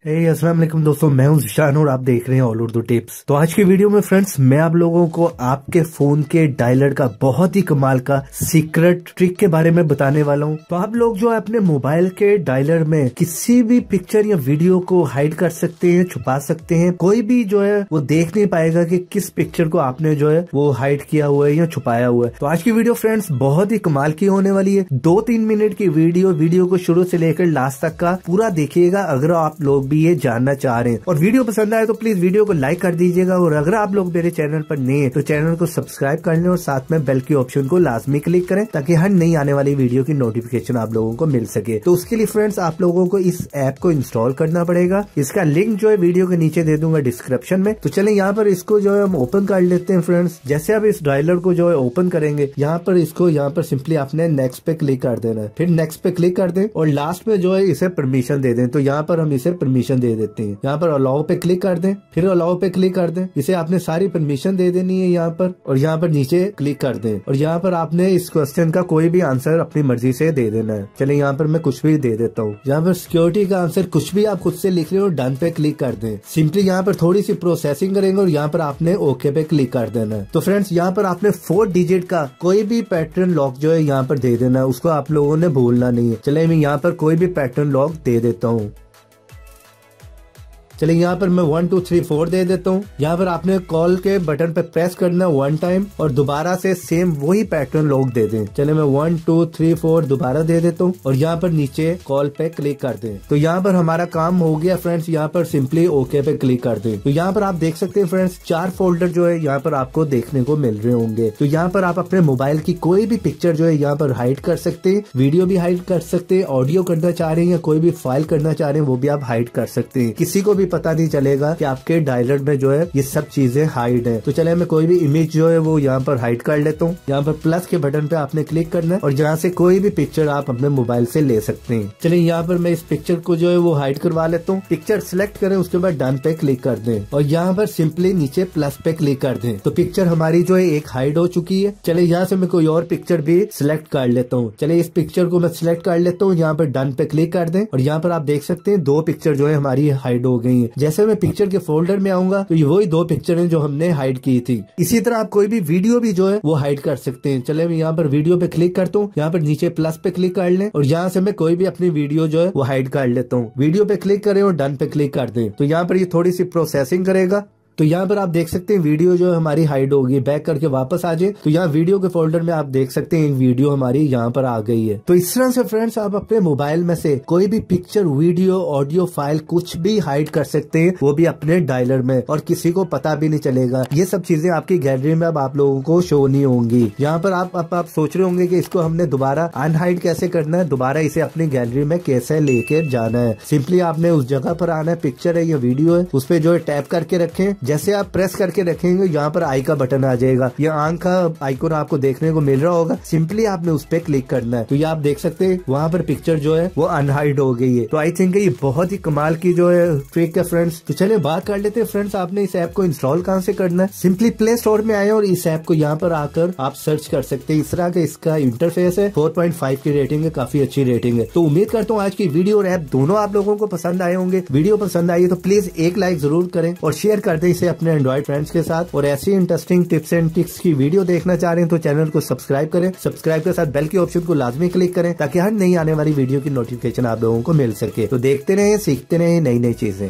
अस्सलाम वालेकुम दोस्तों, मैं हूं ज़िशान और आप देख रहे हैं ऑल उर्दू टिप्स। तो आज के वीडियो में फ्रेंड्स मैं आप लोगों को आपके फोन के डायलर का बहुत ही कमाल का सीक्रेट ट्रिक के बारे में बताने वाला हूं। तो आप लोग जो है अपने मोबाइल के डायलर में किसी भी पिक्चर या वीडियो को हाइड कर सकते हैं, छुपा सकते हैं। कोई भी जो है वो देख नहीं पाएगा कि किस पिक्चर को आपने जो है वो हाइड किया हुआ है या छुपाया हुआ है। तो आज की वीडियो फ्रेंड्स बहुत ही कमाल की होने वाली है। 2-3 मिनट की वीडियो को शुरू से लेकर लास्ट तक का पूरा देखिएगा अगर आप लोग भी ये जानना चाह रहे हैं। और वीडियो पसंद आए तो प्लीज वीडियो को लाइक कर दीजिएगा। और अगर आप लोग मेरे चैनल पर नए हैं तो चैनल को सब्सक्राइब कर लें और साथ में बेल के ऑप्शन को लाजमी क्लिक करें ताकि हर नई आने वाली वीडियो की नोटिफिकेशन आप लोगों को मिल सके। तो उसके लिए फ्रेंड्स आप लोगों को इस ऐप को इंस्टॉल करना पड़ेगा। इसका लिंक जो है वीडियो के नीचे दे दूंगा डिस्क्रिप्शन में। तो चले यहाँ पर इसको जो है हम ओपन कर लेते हैं फ्रेंड्स। जैसे आप इस डायलर को जो है ओपन करेंगे यहाँ पर सिंपली आपने नेक्स्ट पे क्लिक कर देना है। फिर नेक्स्ट पे क्लिक कर दें और लास्ट में जो है इसे परमिशन दे दें। तो यहाँ पर हम इसे परमिशन दे देते हैं। यहाँ पर अलाउ पे क्लिक कर दें, फिर अलाउ पे क्लिक कर दें। इसे आपने सारी परमिशन दे देनी है यहाँ पर। और यहाँ पर नीचे क्लिक कर दें और यहाँ पर आपने इस क्वेश्चन का कोई भी आंसर अपनी मर्जी से दे देना है। चलिए यहाँ पर मैं कुछ भी दे देता हूँ। यहाँ पर सिक्योरिटी का आंसर कुछ भी आप खुद से लिख रहे हो, डन पे क्लिक कर दें। सिंपली यहाँ पर थोड़ी सी प्रोसेसिंग करेंगे और यहाँ पर आपने ओके पे क्लिक कर देना है। तो फ्रेंड्स यहाँ पर आपने 4 डिजिट का कोई भी पैटर्न लॉक जो है यहाँ पर दे देना है। उसको आप लोगों ने भूलना नहीं है। चलिए मैं यहाँ पर कोई भी पैटर्न लॉक दे देता हूँ। चलिए यहाँ पर मैं 1 2 3 4 दे देता हूँ। यहाँ पर आपने कॉल के बटन पे प्रेस करना 1 टाइम और दोबारा से सेम वही पैटर्न लॉक दे दें। चलिए मैं 1 2 3 4 दोबारा दे देता हूँ और यहाँ पर नीचे कॉल पे क्लिक कर दें। तो यहाँ पर हमारा काम हो गया फ्रेंड्स। यहाँ पर सिंपली ओके पे क्लिक कर दें। तो यहाँ पर आप देख सकते हैं फ्रेंड्स 4 फोल्डर जो है यहाँ पर आपको देखने को मिल रहे होंगे। तो यहाँ पर आप अपने मोबाइल की कोई भी पिक्चर जो है यहाँ पर हाइड कर सकते हैं, वीडियो भी हाइड कर सकते हैं, ऑडियो करना चाह रहे हैं या कोई भी फाइल करना चाह रहे हैं वो भी आप हाइड कर सकते हैं। किसी को भी पता नहीं चलेगा कि आपके डायलर में जो है ये सब चीजें हाइड है। तो चले मैं कोई भी इमेज जो है वो यहाँ पर हाइड कर लेता हूँ। यहाँ पर प्लस के बटन पे आपने क्लिक करना है और यहाँ से कोई भी पिक्चर आप अपने मोबाइल से ले सकते हैं। चलिए यहाँ पर मैं इस पिक्चर को जो है वो हाइड करवा लेता हूँ। पिक्चर सिलेक्ट करें, उसके बाद डन पे क्लिक कर दें और यहाँ पर सिंपली नीचे प्लस पे क्लिक कर दें। तो पिक्चर हमारी जो है एक हाइड हो चुकी है। चलिए यहाँ से मैं कोई और पिक्चर भी सिलेक्ट कर लेता हूँ। चलिए इस पिक्चर को मैं सिलेक्ट कर लेता हूँ। यहाँ पर डन पे क्लिक कर दें और यहाँ पर आप देख सकते हैं 2 पिक्चर जो है हमारी हाइड हो गई है। जैसे मैं पिक्चर के फोल्डर में आऊंगा तो ये वही 2 पिक्चर हैं जो हमने हाइड की थी। इसी तरह आप कोई भी वीडियो भी जो है वो हाइड कर सकते हैं। चले मैं यहाँ पर वीडियो पे क्लिक करता हूँ। यहाँ पर नीचे प्लस पे क्लिक कर लें और यहाँ से मैं कोई भी अपनी वीडियो जो है वो हाइड कर लेता हूँ। वीडियो पे क्लिक करें और डन पे क्लिक कर दें। तो यहाँ पर ये थोड़ी सी प्रोसेसिंग करेगा। तो यहाँ पर आप देख सकते हैं वीडियो जो है हमारी हाइड होगी। बैक करके वापस आ जाए तो यहाँ वीडियो के फोल्डर में आप देख सकते हैं वीडियो हमारी यहाँ पर आ गई है। तो इस तरह से फ्रेंड्स आप अपने मोबाइल में से कोई भी पिक्चर, वीडियो, ऑडियो फाइल कुछ भी हाइड कर सकते हैं, वो भी अपने डायलर में, और किसी को पता भी नहीं चलेगा। ये सब चीजें आपकी गैलरी में अब आप लोगों को शो नहीं होंगी। यहाँ पर आप सोच रहे होंगे कि इसको हमने दोबारा अनहाइड कैसे करना है, दोबारा इसे अपनी गैलरी में कैसे लेके जाना है। सिंपली आपने उस जगह पर आना है, पिक्चर है या वीडियो है, उस पर जो है टैप करके रखें। जैसे आप प्रेस करके रखेंगे यहाँ पर आई का बटन आ जाएगा, या आंख का आइकन आपको देखने को मिल रहा होगा। सिंपली आपने उस पर क्लिक करना है। तो ये आप देख सकते हैं वहाँ पर पिक्चर जो है वो अनहाइड हो गई है। तो आई थिंक ये बहुत ही कमाल की जो है ट्रिक है फ्रेंड्स। तो चलिए बात कर लेते हैं फ्रेंड्स आपने इस ऐप को इंस्टॉल कहाँ से करना है। सिंपली प्ले स्टोर में आए और इस ऐप को यहाँ पर आकर आप सर्च कर सकते हैं। इस तरह का इसका इंटरफेस है। 4.5 की रेटिंग है, काफी अच्छी रेटिंग है। तो उम्मीद करता हूँ आज की वीडियो और ऐप दोनों आप लोगों को पसंद आए होंगे। वीडियो पसंद आई तो प्लीज एक लाइक जरूर करें और शेयर कर दें इसे अपने एंड्रॉइड फ्रेंड्स के साथ। और ऐसी इंटरेस्टिंग टिप्स एंड ट्रिक्स की वीडियो देखना चाह रहे हैं तो चैनल को सब्सक्राइब करें। सब्सक्राइब के साथ बेल के ऑप्शन को लाजमी क्लिक करें ताकि हर नई आने वाली वीडियो की नोटिफिकेशन आप लोगों को मिल सके। तो देखते रहें, सीखते रहें नई नई चीजें।